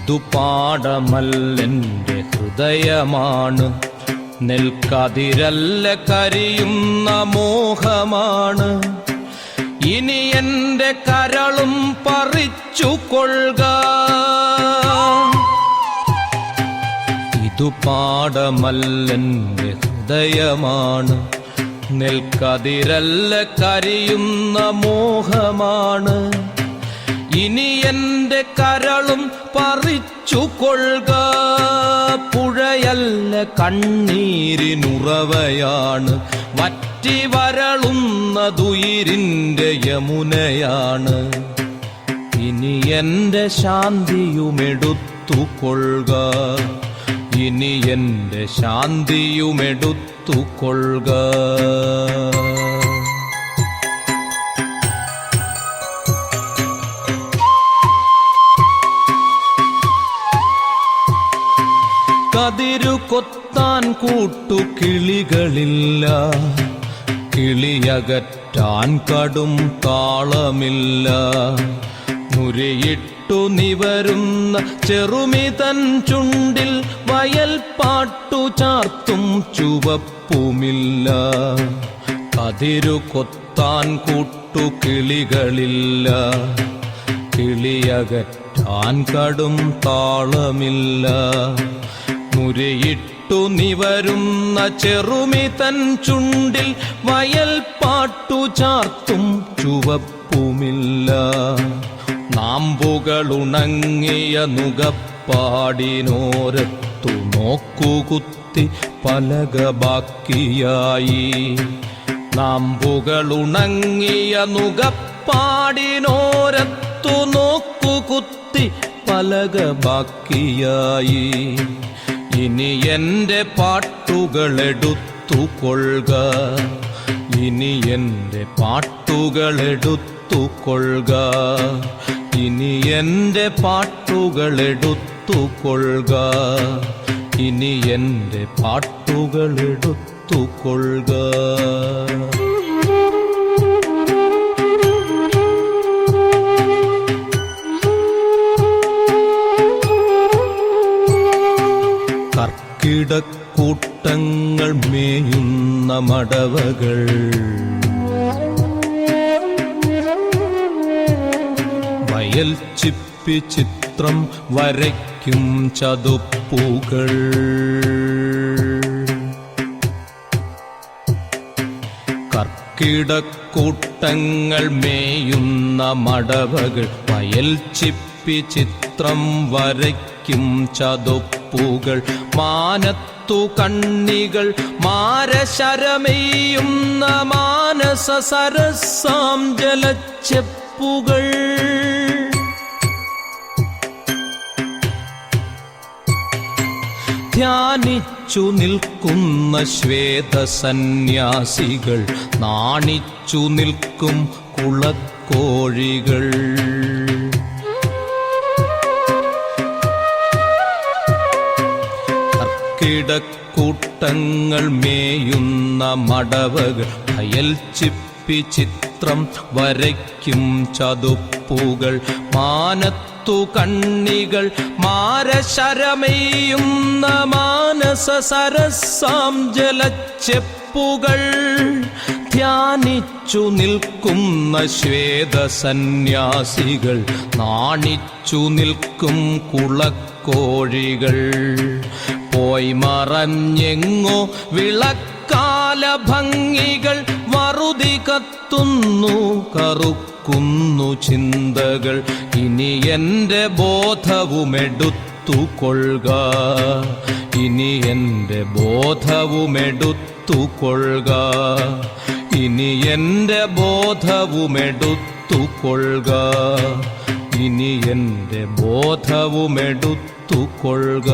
ഇതു പാടമല്ലെൻ്റെ ഹൃദയമാണ്, നെൽക്കതിരല്ല കരിയുന്ന മോഹമാണ്. ഇനി എൻ്റെ കരളും പറിച്ചു കൊള്ളുക. ഇതു പാടമല്ലെൻ്റെ ഹൃദയമാണ്, നെൽക്കതിരല്ല കരിയുന്ന മോഹമാണ്. ഇനി എൻ്റെ കരളും പറിച്ചു കൊള്ളുക. പുഴയല്ല കണ്ണീരിനുറവയാണ്, വറ്റി വരളുന്നതുയിരിൻ്റെ യമുനയാണ്. ഇനി എൻ്റെ ശാന്തിയുമെടുത്തു കൊള്ളുക. ഇനി എൻ്റെ ശാന്തിയുമെടുത്തു കൊള്ളുക. കതിരു കൊത്താൻ കൂട്ടുകിളികളില്ല, കിളിയകറ്റാൻ കടും താളമില്ല. മുരയിട്ടു നിവരുന്ന ചെറുമിതൻ ചുണ്ടിൽ വയൽ പാട്ടു ചാർത്തും ചുവപ്പുമില്ല. കതിരു കൊത്താൻ കൂട്ടുകിളികളില്ല, കിളിയകറ്റാൻ കടും താളമില്ല. മുരയിട്ടു നിവരുന്ന ചെറുമിതൻ ചുണ്ടിൽ വയൽ പാട്ടു ചാർത്തും ചുവപ്പുമില്ല. നാമ്പുകളുണങ്ങിയ നുകപ്പാടിനോരത്തു നോക്കുകുത്തി പലക ബാക്കിയായി. നാമ്പുകളുണങ്ങിയ നുകപ്പാടിനോരത്തു നോക്കുകുത്തി പലക ബാക്കിയായി. ഇനി എൻ്റെ പാട്ടുകളെടുത്തു കൊള്ളുക. ഇനി എൻ്റെ പാട്ടുകളെടുത്തു കൊള്ളുക. ഇനി എൻ്റെ പാട്ടുകളെടുത്തു കൊള്ളുക. ഇനി എൻ്റെ പാട്ടുകളെടുത്തു കൊള്ളുക. കർക്കിടക്കൂട്ടങ്ങൾ മേയുന്ന മടവകൾ, വയൽ ചിപ്പി ചിത്രം വരയ്ക്കും ചതുപ്പുകൾ. കർക്കിടക്കൂട്ടങ്ങൾ മേയുന്ന മടവകൾ, വയൽ ചിപ്പി ചിത്രം വരയ്ക്കും ചതുപ്പുകൾ. മാനത്തു കണ്ണികൾ മാരശരമെയ്യുന്ന മാനസ സരസാം ജലച്ചെപ്പുകൾ. ധ്യാനിച്ചു നിൽക്കുന്ന ശ്വേതസന്യാസികൾ, നാണിച്ചു നിൽക്കും കുളക്കോഴികൾ. കർക്കിടക്കൂട്ടങ്ങൾ മേയുന്ന മടവകൾ, വയൽ ചിപ്പി ചിത്രം വരയ്ക്കും ചതുപ്പുകൾ. മാനത്തു കണ്ണികൾ മാരശരമെയ്യുന്ന മാനസ സരസാം ജലച്ചെപ്പുകൾ. ധ്യാനിച്ചു നിൽക്കുന്ന ശ്വേതസന്യാസികൾ, നാണിച്ചു നിൽക്കും കുളക്കോഴികൾ. പോയി മറഞ്ഞെങ്ങോ വിളക്കാല ഭംഗികൾ, വറുതി കത്തുന്നു കറുക്കുന്നു ചിന്തകൾ. ഇനി എൻ്റെ ബോധവുമെടുത്തു കൊള്ളുക. ഇനി എൻ്റെ ബോധവുമെടുത്തു കൊള്ളുക. ഇനി എൻ്റെ ബോധവുമെടുത്തു കൊള്ളുക. ഇനി എൻ്റെ ബോധവുമെടുത്തു കൊള്ളുക.